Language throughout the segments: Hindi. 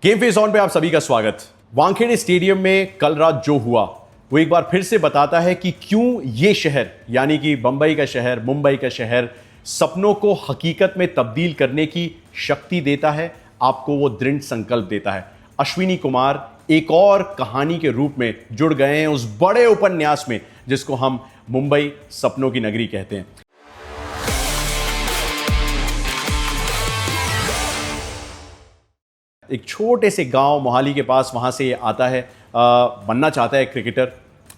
गेम फेस ऑन पे आप सभी का स्वागत। वानखेड़े स्टेडियम में कल रात जो हुआ वो एक बार फिर से बताता है कि क्यों ये शहर यानी कि बंबई का शहर, मुंबई का शहर सपनों को हकीकत में तब्दील करने की शक्ति देता है, आपको वो दृढ़ संकल्प देता है। अश्विनी कुमार एक और कहानी के रूप में जुड़ गए हैं उस बड़े उपन्यास में जिसको हम मुंबई सपनों की नगरी कहते हैं। एक छोटे से गांव मोहाली के पास, वहां से आता है, बनना चाहता है क्रिकेटर,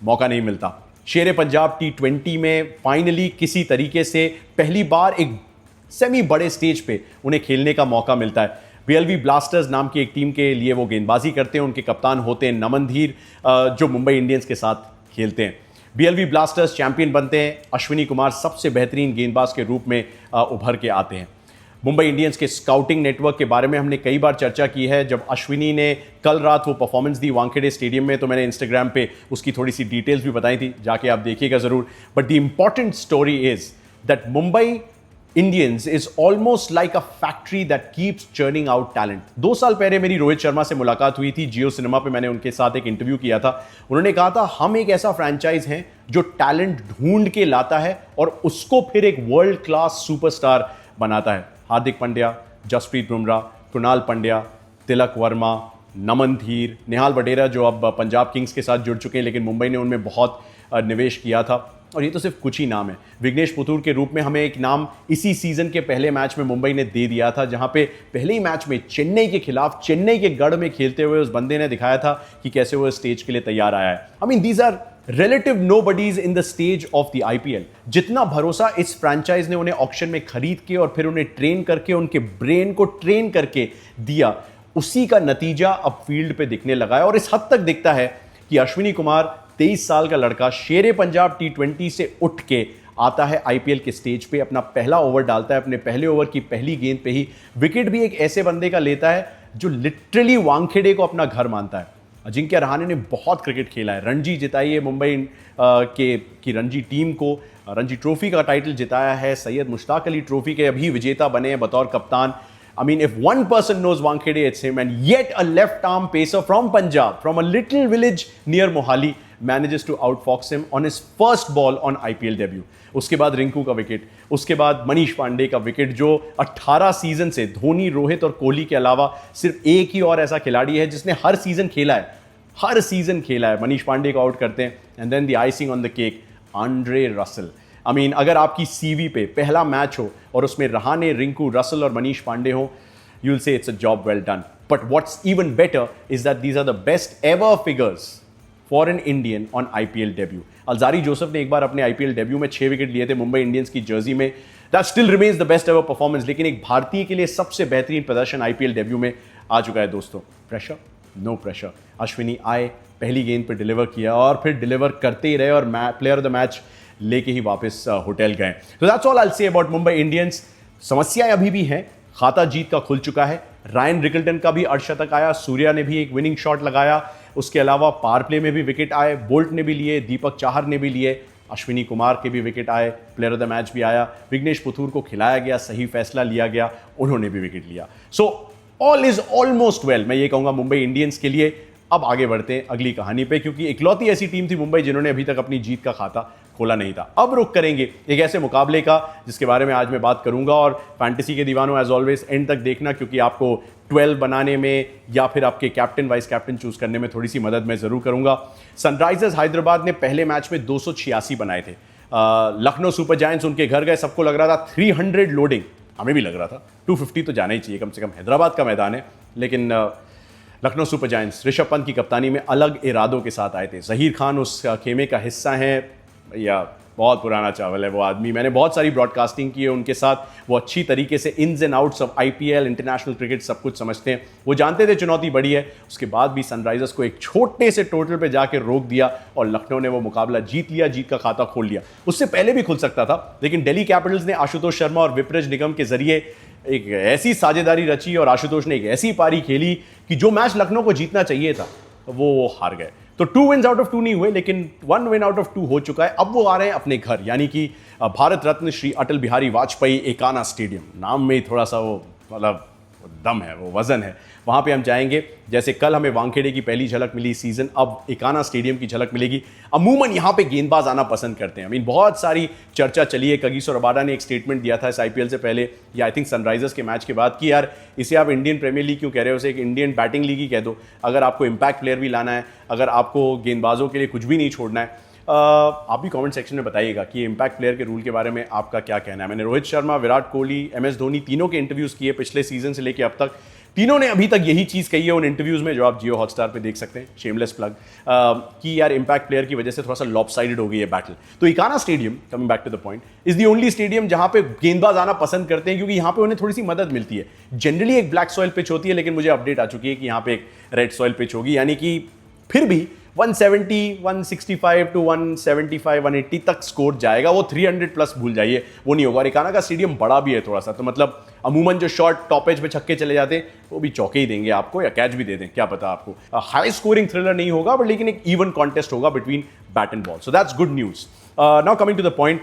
मौका नहीं मिलता। शेरे पंजाब T20 में फाइनली किसी तरीके से पहली बार एक सेमी बड़े स्टेज पे उन्हें खेलने का मौका मिलता है। BLV ब्लास्टर्स नाम की एक टीम के लिए वो गेंदबाजी करते हैं। उनके कप्तान होते हैं नमन धीर, जो मुंबई इंडियंस के साथ खेलते हैं। BLV ब्लास्टर्स चैंपियन बनते हैं। अश्विनी कुमार सबसे बेहतरीन गेंदबाज के रूप में उभर के आते हैं। मुंबई इंडियंस के स्काउटिंग नेटवर्क के बारे में हमने कई बार चर्चा की है। जब अश्विनी ने कल रात वो परफॉर्मेंस दी वानखेड़े स्टेडियम में, तो मैंने इंस्टाग्राम पे उसकी थोड़ी सी डिटेल्स भी बताई थी, जाके आप देखिएगा ज़रूर। But the important story is that Mumbai Indians is almost like a factory that keeps churning out talent. 2 साल पहले मेरी रोहित शर्मा से मुलाकात हुई थी जियो सिनेमा पे, मैंने उनके साथ एक इंटरव्यू किया था। उन्होंने कहा था हम एक ऐसा फ्रेंचाइज हैं जो टैलेंट ढूंढ के लाता है और उसको फिर एक वर्ल्ड क्लास सुपरस्टार बनाता है। हार्दिक पांड्या, जसप्रीत बुमराह, कृणाल पंड्या, तिलक वर्मा, नमन धीर, निहाल वडेरा जो अब पंजाब किंग्स के साथ जुड़ चुके हैं, लेकिन मुंबई ने उनमें बहुत निवेश किया था। और ये तो सिर्फ कुछ ही नाम है। विघ्नेश पुथुर के रूप में हमें एक नाम इसी सीजन के पहले मैच में मुंबई ने दे दिया था, जहां पे पहले ही मैच में चेन्नई के खिलाफ, चेन्नई के गढ़ में खेलते हुए उस बंदे ने दिखाया था कि कैसे वो स्टेज के लिए तैयार आया है। I mean these are relative nobodies in the stage of the IPL। जितना भरोसा इस फ्रेंचाइज ने उन्हें ऑक्शन में खरीद के और फिर उन्हें ट्रेन करके, उनके ब्रेन को ट्रेन करके दिया, उसी का नतीजा अब फील्ड पे दिखने लगा है। और इस हद तक दिखता है कि अश्विनी कुमार 23 साल का लड़का शेरे पंजाब T20 से उठ के आता है IPL के स्टेज पे, अपना पहला ओवर डालता है। अपने पहले ओवर की पहली गेंद पे ही विकेट भी एक ऐसे बंदे का लेता है जो लिटरली वानखेड़े को अपना घर मानता है। अजिंक्य रहाणे ने बहुत क्रिकेट खेला है, रणजी जिताई है मुंबई की रणजी टीम को, रणजी ट्रॉफी का टाइटल जिताया है, सैयद मुश्ताक अली ट्रॉफी के अभी विजेता बने हैं बतौर कप्तान। I mean, if one person knows Wankhede, it's him. And yet a left-arm pacer from Punjab, from a little village near Mohali, manages to outfox him on his first ball on IPL debut. उसके बाद रिंकू का विकेट, उसके बाद मनीष पांडे का विकेट, जो 18 सीजन से धोनी, रोहित और कोहली के अलावा सिर्फ एक ही और ऐसा खिलाड़ी है जिसने हर सीजन खेला है। मनीष पांडे को आउट करते हैं। And then the icing on the cake, Andre Russell. I mean, अगर आपकी CV पे पहला मैच हो और उसमें रहाणे, रिंकू, रसल और मनीष पांडे हो, you will say it's a job well done. But what's even better is that these are the best ever figures for an Indian on IPL debut. Alzarri Joseph ने एक बार अपने IPL डेब्यू में 6 विकेट लिए थे मुंबई इंडियंस की जर्सी में। That still remains the best ever performance. लेकिन एक भारतीय के लिए सबसे बेहतरीन प्रदर्शन IPL डेब्यू में आ चुका है दोस्तों। Pressure, no pressure. अश्विनी आए, पहली गेंद पर डिलीवर किया और फिर डिलीवर करते ही रहे और प्लेयर ऑफ द मैच लेके ही वापस होटल गए। तो that's all I will say about Mumbai Indians. समस्याएं अभी भी हैं, खाता जीत का खुल चुका है। रायन रिकल्टन का भी अर्धशतक आया, सूर्या ने भी एक विनिंग शॉट लगाया, उसके अलावा पावर प्ले में भी विकेट आए, बोल्ट ने भी लिए, दीपक चाहर ने भी लिए, अश्विनी कुमार के भी विकेट आए, प्लेयर ऑफ द मैच भी आया, विघ्नेश पुथुर को खिलाया गया, सही फैसला लिया गया, उन्होंने भी विकेट लिया। So all is almost well, मैं ये कहूँगा मुंबई इंडियंस के लिए। अब आगे बढ़ते हैं अगली कहानी पे, क्योंकि इकलौती ऐसी टीम थी मुंबई जिन्होंने अभी तक अपनी जीत का खाता खोला नहीं था। अब रुक करेंगे एक ऐसे मुकाबले का जिसके बारे में आज मैं बात करूंगा। और फैंटेसी के दीवानों एज ऑलवेज एंड तक देखना, क्योंकि आपको 12 बनाने में या फिर आपके कैप्टन वाइस कैप्टन चूज करने में थोड़ी सी मदद मैं जरूर करूंगा। सनराइजर्स हैदराबाद ने पहले मैच में 286 बनाए थे। लखनऊ सुपर जायंट्स उनके घर गए, सबको लग रहा था 300 लोडिंग, हमें भी लग रहा था 250 तो जाना ही चाहिए कम से कम, हैदराबाद का मैदान है। लेकिन लखनऊ सुपर जायंट्स ऋषभ पंत की कप्तानी में अलग इरादों के साथ आए थे। जहीर खान उस खेमे का हिस्सा हैं, या बहुत पुराना चावल है वो आदमी। मैंने बहुत सारी ब्रॉडकास्टिंग की है उनके साथ, वो अच्छी तरीके से ins and outs of IPL, international cricket सब कुछ समझते हैं। वो जानते थे चुनौती बड़ी है, उसके बाद भी सनराइजर्स को एक छोटे से टोटल पे जाके रोक दिया और लखनऊ ने वो मुकाबला जीत लिया, जीत का खाता खोल लिया। उससे पहले भी खुल सकता था, लेकिन दिल्ली कैपिटल्स ने आशुतोष शर्मा और विपरज निगम के जरिए एक ऐसी साझेदारी रची और आशुतोष ने एक ऐसी पारी खेली कि जो मैच लखनऊ को जीतना चाहिए था वो हार गए। तो 2 विन्स आउट ऑफ 2 नहीं हुए, लेकिन 1 विन आउट ऑफ 2 हो चुका है। अब वो आ रहे हैं अपने घर, यानी कि भारत रत्न श्री अटल बिहारी वाजपेयी एकाना स्टेडियम। नाम में ही थोड़ा सा वो मतलब वो दम है, वो वजन है, वहाँ पे हम जाएंगे। जैसे कल हमें वानखेड़े की पहली झलक मिली सीजन, अब इकाना स्टेडियम की झलक मिलेगी। अमूमन यहाँ पे गेंदबाज आना पसंद करते हैं। आई मीन बहुत सारी चर्चा चली है, कगिसो रबाडा ने एक स्टेटमेंट दिया था इस आईपीएल से पहले या आई थिंक सनराइजर्स के मैच के बाद कि यार इसे आप इंडियन प्रीमियर लीग क्यों कह रहे हो, उसे एक इंडियन बैटिंग लीग ही कह दो। अगर आपको इम्पैक्ट प्लेयर भी लाना है, अगर आपको गेंदबाजों के लिए कुछ भी नहीं छोड़ना है, आप भी कमेंट सेक्शन में बताइएगा कि इम्पैक्ट प्लेयर के रूल के बारे में आपका क्या कहना है। मैंने रोहित शर्मा, विराट कोहली, एमएस धोनी तीनों के इंटरव्यूज़ किए पिछले सीजन से लेकर अब तक। तीनों ने अभी तक यही चीज़ कही है उन इंटरव्यूज़ में, जो आप जियो हॉटस्टार पे देख सकते हैं, शेमलेस प्लग, कि यार इम्पैक्ट प्लेयर की वजह से थोड़ा सा लॉपसाइडेड हो गई है बैटल। तो Ekana stadium, coming back to the point, is the only stadium जहां पे गेंदबाज आना पसंद करते हैं, क्योंकि यहां पे उन्हें थोड़ी सी मदद मिलती है। जनरली एक ब्लैक सॉइल पिच होती है, लेकिन मुझे अपडेट आ चुकी है कि यहाँ पे एक रेड सॉइल पिच होगी, यानी कि फिर भी 170, 165 टू 175, 180 तक स्कोर जाएगा। वो 300 प्लस भूल जाइए, वो नहीं होगा। और इकाना का स्टेडियम बड़ा भी है थोड़ा सा, तो मतलब अमूमन जो शॉट टॉप एज पे छक्के चले जाते हैं वो भी चौके ही देंगे आपको, या कैच भी दे दें, क्या पता आपको। हाई स्कोरिंग थ्रिलर नहीं होगा, बट लेकिन एक इवन कॉन्टेस्ट होगा between bat and ball. So that's good news. Now coming to the point,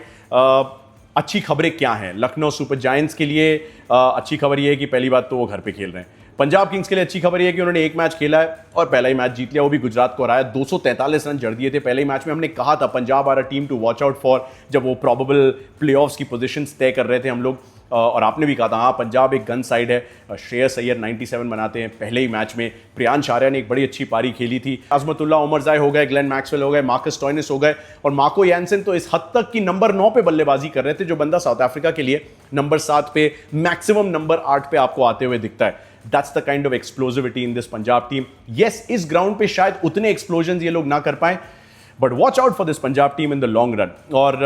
अच्छी खबरें क्या हैं लखनऊ सुपर जायंट्स के लिए? अच्छी खबर ये है कि पहली बात तो वो घर पे खेल रहे हैं। पंजाब किंग्स के लिए अच्छी खबर ये है कि उन्होंने एक मैच खेला है और पहला ही मैच जीत लिया, वो भी गुजरात को हराया। 243 रन जड़ दिए थे पहले ही मैच में। हमने कहा था Punjab are a team to watch out for, जब वो प्रोबेबल प्लेऑफ्स की पोजीशंस तय कर रहे थे हम लोग, और आपने भी कहा था हाँ पंजाब एक गन साइड है। श्रेयस अय्यर 97 बनाते हैं पहले ही मैच में। प्रियांश आर्या ने एक बड़ी अच्छी पारी खेली थी। अजमतुल्ला उमरजाई हो गए, ग्लेन मैक्सवेल हो गए, मार्कस स्टोइनिस हो गए, और मार्को यानसेन तो इस हद तक कि नंबर 9 पे बल्लेबाजी कर रहे थे, जो बंदा साउथ अफ्रीका के लिए नंबर 7 पे, मैक्सिमम नंबर 8 पे आपको आते हुए दिखता है। That's the kind of explosivity in this Punjab team. Yes, इस ग्राउंड पे शायद उतने एक्सप्लोजन ये लोग ना कर पाए, but watch out for this Punjab team in the long run. और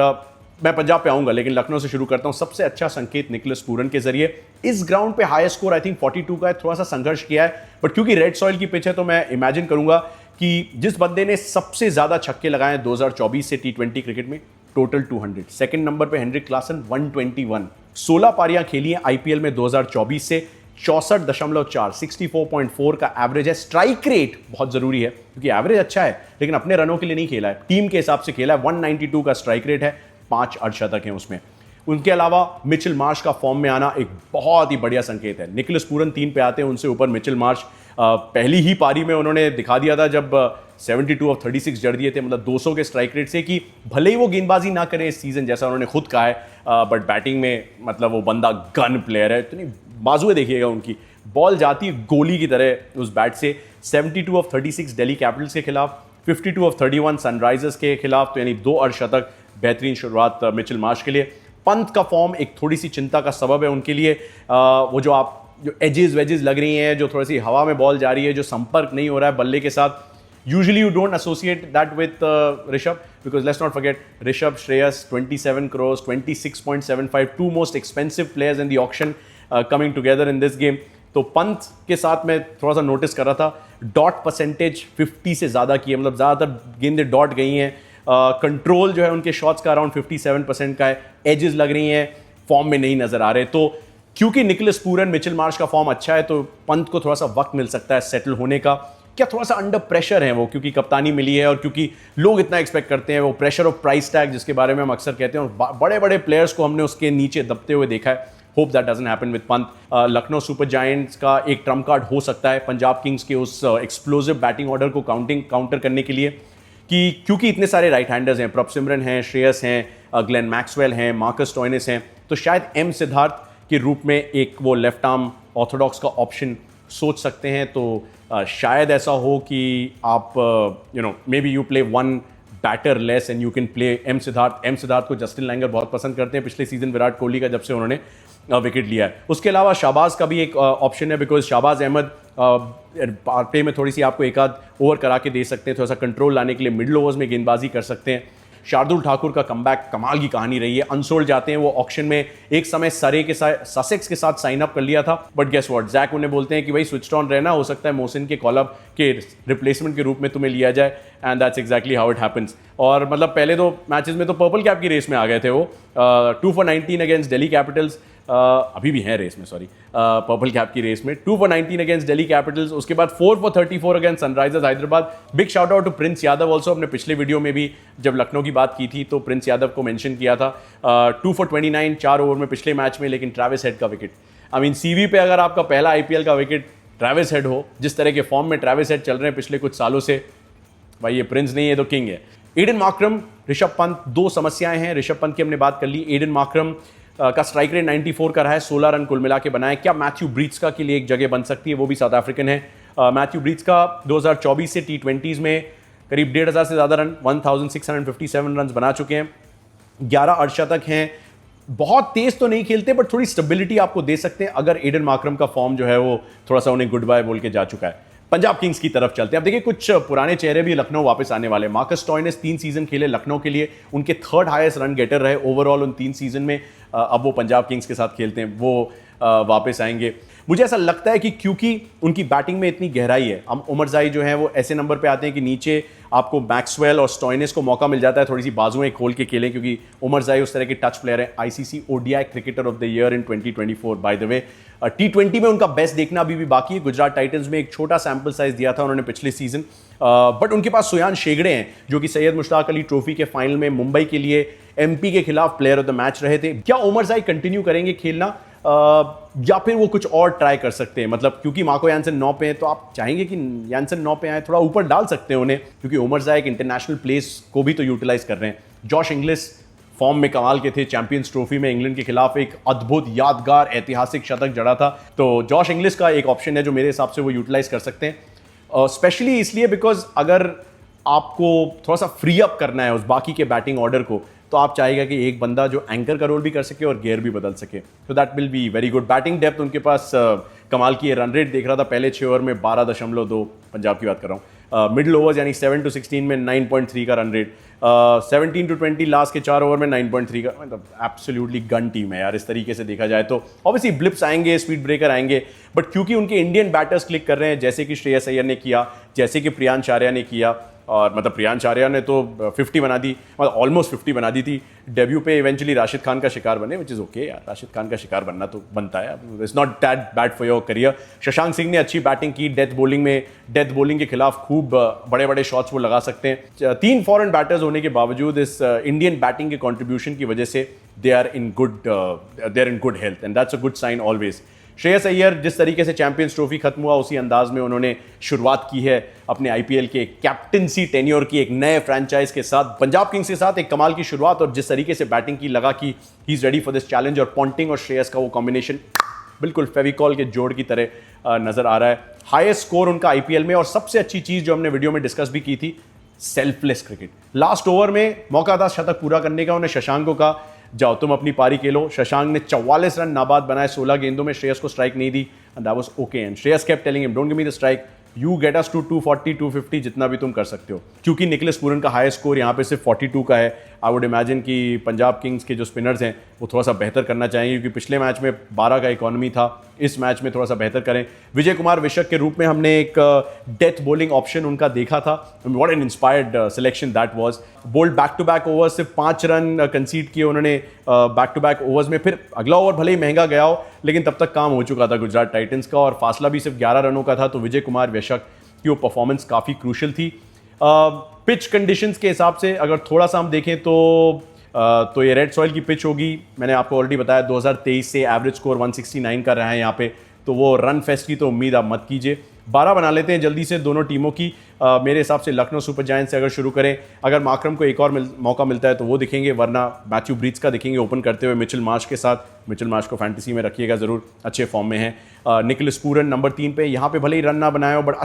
मैं पंजाब पे आऊंगा, लेकिन लखनऊ से शुरू करता हूं। सबसे अच्छा संकेत निकलस पूरन के जरिए। इस ग्राउंड पे हाईएस्ट स्कोर आई थिंक 42 का है, थोड़ा सा संघर्ष किया है, बट क्योंकि रेड सॉइल की पिच है तो मैं इमेजिन करूंगा कि जिस बंदे ने सबसे ज्यादा छक्के लगाए 2024 से T20 क्रिकेट में, टोटल 200। सेकंड नंबर पे हेनरिक क्लासन 121। 16 पारियां खेली हैं आईपीएल में 2024 से, 64.4, 64.4 का एवरेज है। स्ट्राइक रेट बहुत जरूरी है, क्योंकि एवरेज अच्छा है लेकिन अपने रनों के लिए नहीं खेला है, टीम के हिसाब से खेला है। 192 का स्ट्राइक रेट है, 5 अर्धशतक हैं उसमें। उनके अलावा मिचेल मार्श का फॉर्म में आना एक बहुत ही बढ़िया संकेत है। निकोलस पूरन 3 पे आते हैं, उनसे ऊपर मिचेल मार्श। पहली ही पारी में उन्होंने दिखा दिया था जब 72 ऑफ 36 जड़ दिए थे, मतलब 200 के स्ट्राइक रेट से, कि भले ही वो गेंदबाजी ना करें इस सीजन जैसा उन्होंने खुद कहा है, बट बैटिंग में मतलब वो बंदा गन प्लेयर है। इतनी बाजुएं देखिएगा उनकी, बॉल जाती है गोली की तरह उस बैट से। 72 ऑफ 36 दिल्ली कैपिटल्स के खिलाफ, 52 ऑफ 31 सनराइजर्स के खिलाफ, तो यानी 2 अर्धशतक। बेहतरीन शुरुआत मिचेल मार्श के लिए। पंत का फॉर्म एक थोड़ी सी चिंता का सबब है उनके लिए। वो जो एजेस वेजेस लग रही हैं, जो थोड़ी सी हवा में बॉल जा रही है, जो संपर्क नहीं हो रहा है बल्ले के साथ, usually you don't associate that with Rishabh, because let's not forget Rishabh, Shreyas, 27 crore, 26.75, 2 most expensive players in the auction coming together in this game. तो पंत के साथ मैं थोड़ा सा नोटिस कर रहा था, डॉट परसेंटेज 50 से ज़्यादा की है, मतलब ज़्यादातर गेंदें डॉट गई हैं। कंट्रोल जो है उनके शॉट्स का अराउंड 57% का है। एजेस लग रही हैं, फॉर्म में नहीं नजर आ रहे। तो क्योंकि निकोलस पूरन, मिचेल मार्श का फॉर्म अच्छा है, तो पंत को थोड़ा सा वक्त मिल सकता है सेटल होने का। क्या थोड़ा सा अंडर प्रेशर है वो, क्योंकि कप्तानी मिली है और क्योंकि लोग इतना एक्सपेक्ट करते हैं, वो प्रेशर ऑफ प्राइस टैग जिसके बारे में हम अक्सर कहते हैं, और बड़े बड़े प्लेयर्स को हमने उसके नीचे दबते हुए देखा है। Hope that doesn't happen with Pant. Lucknow super giants का एक ट्रम्प कार्ड हो सकता है पंजाब किंग्स के उस एक्सप्लोसिव बैटिंग ऑर्डर को काउंटर करने के लिए, कि क्योंकि इतने सारे राइट हैंडर्स हैं, प्रभ सिमरन हैं, श्रेयस हैं, ग्लेन मैक्सवेल हैं, मार्कस स्टोइनिस हैं, तो शायद एम सिद्धार्थ के रूप में एक वो लेफ्ट आर्म ऑर्थोडॉक्स का ऑप्शन सोच सकते हैं। तो शायद ऐसा हो कि आप maybe you play 1 batter less and you can play M Siddharth को जस्टिन लैंगर बहुत पसंद करते हैं पिछले सीजन विराट कोहली का, जब से उन्होंने विकेट लिया है। उसके अलावा शाहबाज का भी एक ऑप्शन है, बिकॉज शाहबाज अहमद प्ले में थोड़ी सी आपको एक आध ओवर करा के दे सकते हैं, थोड़ा सा कंट्रोल लाने के लिए मिडिल ओवर्स में गेंदबाजी कर सकते हैं। शार्दुल ठाकुर का कमबैक कमाल की कहानी रही है, अनसोल्ड जाते हैं वो ऑक्शन में। एक समय सरे के साथ, ससेक्स के साथ साइन अप कर लिया था, बट गेस व्हाट, जैक उन्हें बोलते हैं कि भाई स्विच ऑन रहना, हो सकता है मोहसिन के कॉलअप के रिप्लेसमेंट के रूप में तुम्हें लिया जाए, and that's exactly how it happens. और मतलब पहले 2 मैचेस में तो पर्पल कैप की रेस में आ गए थे वो, 2 for 19 अगेंस्ट दिल्ली कैपिटल्स, अभी भी हैं रेस में, सॉरी, पर्पल कैप की रेस में। 2 for 19 अगेंस्ट दिल्ली कैपिटल्स, उसके बाद 4 for 34 against Sunrisers Hyderabad. Big shout out to Prince Yadav also, अपने पिछले वीडियो में भी जब लखनऊ की बात की थी तो प्रिंस यादव को मेंशन किया था। 2 for 29 4 ओवर में पिछले मैच में, लेकिन ट्रैविस हेड का विकेट। आई मीन सीवी पे अगर आपका पहला आईपीएल का विकेट ट्रेविस हेड हो, जिस तरह के फॉर्म में ट्रेविस हेड चल रहे हैं पिछले कुछ सालों से, भाई ये प्रिंस नहीं है तो किंग है। एडन मार्करम, ऋषभ पंत, दो समस्याएं हैं। ऋषभ पंत की हमने बात कर ली। एडन मार्करम का स्ट्राइक रेट 94 का रहा है, 16 रन कुल मिला के बनाए। क्या मैथ्यू ब्रीट्सका के लिए एक जगह बन सकती है? वो भी साउथ अफ्रीकन है। मैथ्यू ब्रीट्सका 2024 से T20s में करीब 1500 से ज़्यादा रन, 1657 रन बना चुके हैं। 11 अर्धशतक हैं। बहुत तेज तो नहीं खेलते बट थोड़ी स्टेबिलिटी आपको दे सकते हैं अगर एडन मार्करम का फॉर्म जो है वो थोड़ा सा उन्हें गुड बाय बोल के जा चुका है। पंजाब किंग्स की तरफ चलते हैं। अब देखिए कुछ पुराने चेहरे भी लखनऊ वापस आने वाले। मार्कस स्टोइनिस 3 सीजन खेले लखनऊ के लिए, उनके 3rd हाईएस्ट रन गेटर रहे ओवरऑल उन 3 सीजन में। अब वो पंजाब किंग्स के साथ खेलते हैं, वो वापस आएंगे। मुझे ऐसा लगता है कि क्योंकि उनकी बैटिंग में इतनी गहराई है, हम उमर जाई जो है वो ऐसे नंबर पे आते हैं कि नीचे आपको मैक्सवेल और स्टोइनिस को मौका मिल जाता है थोड़ी सी बाजुएं खोल के खेलें, क्योंकि उमर जाई उस तरह के टच प्लेयर है। ICC ODI cricketer of the year in 2024 by the way. T20 में उनका बेस्ट देखना अभी भी बाकी है। गुजरात टाइटंस में एक छोटा सैंपल साइज दिया था उन्होंने पिछले सीजन, बट उनके पास सुयान शेगड़े हैं जो कि सैयद मुश्ताक अली ट्रॉफी के फाइनल में मुंबई के लिए एमपी के खिलाफ प्लेयर ऑफ द मैच रहे थे। क्या उमर जाई कंटिन्यू करेंगे खेलना या फिर वो कुछ और ट्राई कर सकते हैं? मतलब क्योंकि मार्को यानसन 9 पे हैं तो आप चाहेंगे कि यानसन 9 पे आए, थोड़ा ऊपर डाल सकते हैं उन्हें, क्योंकि उमर जाई एक इंटरनेशनल प्लेस को भी तो यूटिलाइज कर रहे हैं। जॉश इंग्लिस फॉर्म में कमाल के थे, चैंपियंस ट्रॉफी में इंग्लैंड के खिलाफ एक अद्भुत यादगार ऐतिहासिक शतक जड़ा था। तो जॉश इंग्लिस का एक ऑप्शन है जो मेरे हिसाब से वो यूटिलाइज कर सकते हैं, स्पेशली इसलिए बिकॉज अगर आपको थोड़ा सा फ्री अप करना है उस बाकी के बैटिंग ऑर्डर को, तो आप चाहेगा कि एक बंदा जो एंकर का रोल भी कर सके और गियर भी बदल सके। तो that will be very good. Batting depth उनके पास कमाल की है। रन रेट देख रहा था पहले 6 ओवर में 12.2, पंजाब की बात कर रहा हूँ। मिडिल ओवर्स यानी 7 to 16 में 9.3 का रन रेट, 17 to 20 लास्ट के 4 ओवर में 9.3 का, मतलब एब्सोल्युटली गन टीम है यार इस तरीके से देखा जाए तो। ऑब्वियसली ब्लिप्स आएंगे, स्पीड ब्रेकर आएंगे, बट क्योंकि उनके इंडियन बैटर्स क्लिक कर रहे हैं, जैसे कि श्रेयस अय्यर ने किया, जैसे कि प्रियांश आर्या ने किया, और मतलब प्रियांश आर्या ने तो 50 बना दी, मतलब ऑलमोस्ट 50 बना दी थी डेब्यू पे। इवेंचुअली राशिद खान का शिकार बने, विच इज़ ओके यार, राशिद खान का शिकार बनना तो बनता है, it's not that bad for your career. Shashank Singh ने अच्छी बैटिंग की, डेथ बॉलिंग के खिलाफ खूब बड़े बड़े शॉट्स वो लगा सकते हैं। 3 फॉरेन बैटर्स होने के बावजूद इस इंडियन बैटिंग के कॉन्ट्रीब्यूशन की वजह से they are in good health and that's a good sign always. Shreyas Iyer जिस तरीके से चैंपियंस ट्रॉफी खत्म हुआ उसी अंदाज में उन्होंने शुरुआत की है अपने आईपीएल के कैप्टनसी टेन्योर की, एक नए फ्रैंचाइज के साथ, पंजाब किंग्स के साथ एक कमाल की शुरुआत, और जिस तरीके से बैटिंग की लगा कि he is ready for this challenge. और पॉन्टिंग और श्रेयस का वो कॉम्बिनेशन बिल्कुल फेविकॉल के जोड़ की तरह नजर आ रहा है। हाईएस्ट स्कोर उनका आईपीएल में, और सबसे अच्छी चीज जो हमने वीडियो में डिस्कस भी की थी, सेल्फलेस क्रिकेट। लास्ट ओवर में मौका था शतक पूरा करने का, उन्हें शशांक को कहा जाओ तुम अपनी पारी खेलो। शशांक ने 44 रन नाबाद बनाए 16 गेंदों में, श्रेयस को स्ट्राइक नहीं दी and that was okay. And Shreyas kept telling him don't give me the strike, you get us to 240 250 जितना भी तुम कर सकते हो। क्योंकि निकलेस पूरन का हाईएस्ट स्कोर यहाँ पे सिर्फ 42 का है, आई वुड इमेजिन कि पंजाब किंग्स के जो स्पिनर्स हैं वो थोड़ा सा बेहतर करना चाहेंगे, क्योंकि पिछले मैच में 12 का इकॉनमी था, इस मैच में थोड़ा सा बेहतर करें। विजय कुमार विशक के रूप में हमने एक डेथ बॉलिंग ऑप्शन उनका देखा था, what an inspired selection that was. Bowled back to back overs, सिर्फ 5 रन कंसीड किए उन्होंने बैक टू बैक ओवर्स में। फिर अगला ओवर भले ही महंगा गया हो, लेकिन तब तक काम हो चुका था गुजरात टाइटंस का, और फासला भी सिर्फ 11 रनों का था। तो विजय कुमार विशक की वो परफॉर्मेंस काफ़ी क्रूशल थी। पिच कंडीशंस के हिसाब से अगर थोड़ा सा हम देखें तो ये रेड सॉइल की पिच होगी। मैंने आपको ऑलरेडी बताया 2023 से एवरेज स्कोर 169 का रहा है यहाँ पे, तो वो रन फेस्ट की तो उम्मीद आप मत कीजिए। 12 बना लेते हैं जल्दी से दोनों टीमों की। मेरे हिसाब से लखनऊ सुपर जायंट्स से अगर शुरू करें, अगर मार्करम को एक और मौका मिलता है तो वो दिखेंगे, वरना मैथ्यू ब्रीट्स का दिखेंगे ओपन करते हुए मिचेल मार्श के साथ। मिचेल मार्श को फैंटेसी में रखिएगा ज़रूर, अच्छे फॉर्म में है। निकलेस पूरन नंबर 3 पे, यहाँ पे भले ही रन ना बनाए हो बट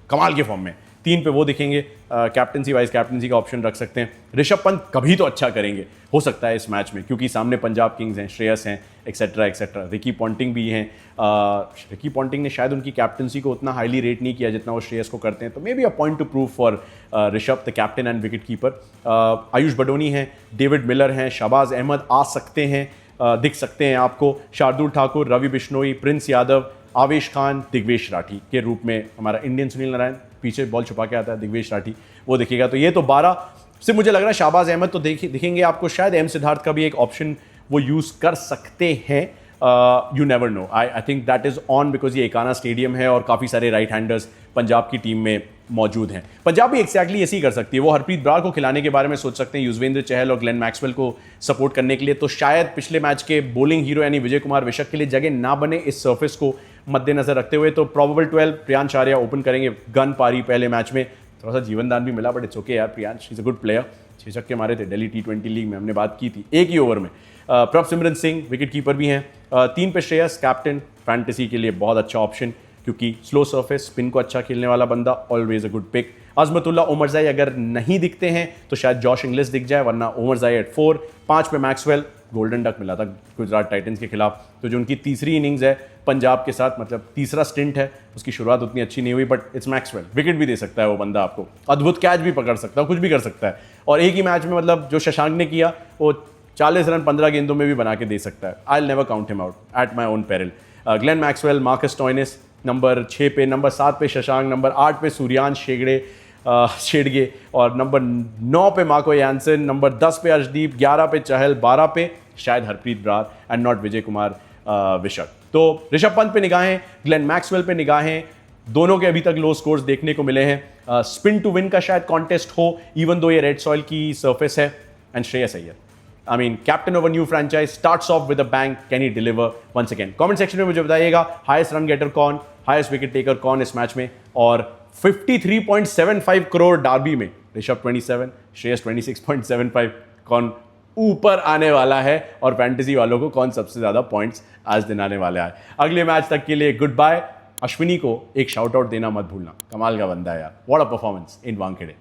कमाल के फॉर्म में 3 पे वो दिखेंगे। कैप्टनसी वाइस कैप्टनसी का ऑप्शन रख सकते हैं। ऋषभ पंत कभी तो अच्छा करेंगे, हो सकता है इस मैच में, क्योंकि सामने पंजाब किंग्स हैं, श्रेयस हैं, एक्सेट्रा एक्सेट्रा। रिकी पॉन्टिंग भी हैं। रिकी पॉन्टिंग ने शायद उनकी कैप्टनसी को उतना हाईली रेट नहीं किया जितना वो श्रेयस को करते हैं, तो may be a point two prove for Rishabh the captain and wicket keeper. Ayush Badoni हैं, डेविड मिलर हैं, शहबाज अहमद आ सकते हैं, दिख सकते हैं आपको। शार्दुल ठाकुर, रवि बिश्नोई, प्रिंस यादव, आवेश खान, दिग्वेश राठी के रूप में हमारा इंडियन सुनील नारायण, पीछे बॉल छुपा के आता है दिग्वेश राठी, वो दिखेगा। तो ये तो 12 से मुझे लग रहा है शहबाज अहमद तो दिखेंगे आपको, शायद एम सिद्धार्थ का भी एक ऑप्शन वो यूज़ कर सकते हैं। You never know, I think that is on, because ये एकाना स्टेडियम है और काफ़ी सारे राइट हैंडर्स पंजाब की टीम में मौजूद हैं। पंजाब भी एक्जैक्टली ऐसे ही कर सकती है। वो हरप्रीत बरार को खिलाने के बारे में सोच सकते हैं, युजवेंद्र चहल और ग्लेन मैक्सवेल को सपोर्ट करने के लिए। तो शायद पिछले मैच के बॉलिंग हीरो यानी विजय कुमार विशक के लिए जगह ना बने इस सर्फेस को मद्देनजर रखते हुए। तो प्रोबेबल 12 प्रियांश आर्या ओपन करेंगे। गन पारी पहले मैच में थोड़ा सा जीवन दान भी मिला, बट इट्स ओके यार, Priyansh is a good player. 6 छक्के मारे थे दिल्ली T20 लीग में, हमने बात की थी एक ही ओवर में। प्रभसिमरन सिंह विकेट कीपर भी हैं। 3 पे श्रेयस कैप्टन, फैंटेसी के लिए बहुत अच्छा ऑप्शन क्योंकि स्लो सरफेस, स्पिन को अच्छा खेलने वाला बंदा, always a good pick. Azmatullah Omarzai अगर नहीं दिखते हैं तो शायद जॉश इंग्लिश दिख जाए, वरना ओमरजाई एट 4। 5 पे मैक्सवेल, गोल्डन डक मिला था गुजरात टाइटंस के खिलाफ, तो जो उनकी तीसरी इनिंग्स है पंजाब के साथ, मतलब तीसरा स्टिंट है, उसकी शुरुआत उतनी अच्छी नहीं हुई, बट इट्स मैक्सवेल। विकेट भी दे सकता है वो बंदा, आपको अद्भुत कैच भी पकड़ सकता है, कुछ भी कर सकता है। और एक ही मैच में मतलब जो शशांक ने किया वो 40 रन 15 गेंदों में भी बना के दे सकता है। I will never count him out at my own peril. Glenn Maxwell, Marcus टॉयनिस number 6 पे, नंबर 7 पे शशांक, नंबर 8 पे सूर्यांश शेडगे और नंबर 9 पे मार्को यानसन, नंबर 10 पे अर्शदीप, 11 पे चहल, 12 पे शायद हरप्रीत बरार एंड नॉट विजय कुमार विशक। तो ऋषभ पंत पे निगाहें, ग्लेन मैक्सवेल पे निगाहें, दोनों के अभी तक लो स्कोर्स देखने को मिले हैं। स्पिन टू विन का शायद कॉन्टेस्ट हो, इवन दो ये रेड सॉइल की सरफेस है। And Shreyas Iyer, I mean, captain of a new franchise, starts off with a bang. Can he deliver once again? Comment section में मुझे बताइएगा हाईएस्ट रन गेटर कौन, हाईएस्ट विकेट टेकर कौन इस मैच में, और 53.75 करोड़ डार्बी में ऋषभ 27, श्रेयस 26.75 कौन ऊपर आने वाला है, और फैंटेसी वालों को कौन सबसे ज्यादा पॉइंट्स आज दिन आने वाला है। अगले मैच तक के लिए गुड बाय। अश्विनी को एक शाउट आउट देना मत भूलना, कमाल का बंदा है यार, what a performance in Wankhede.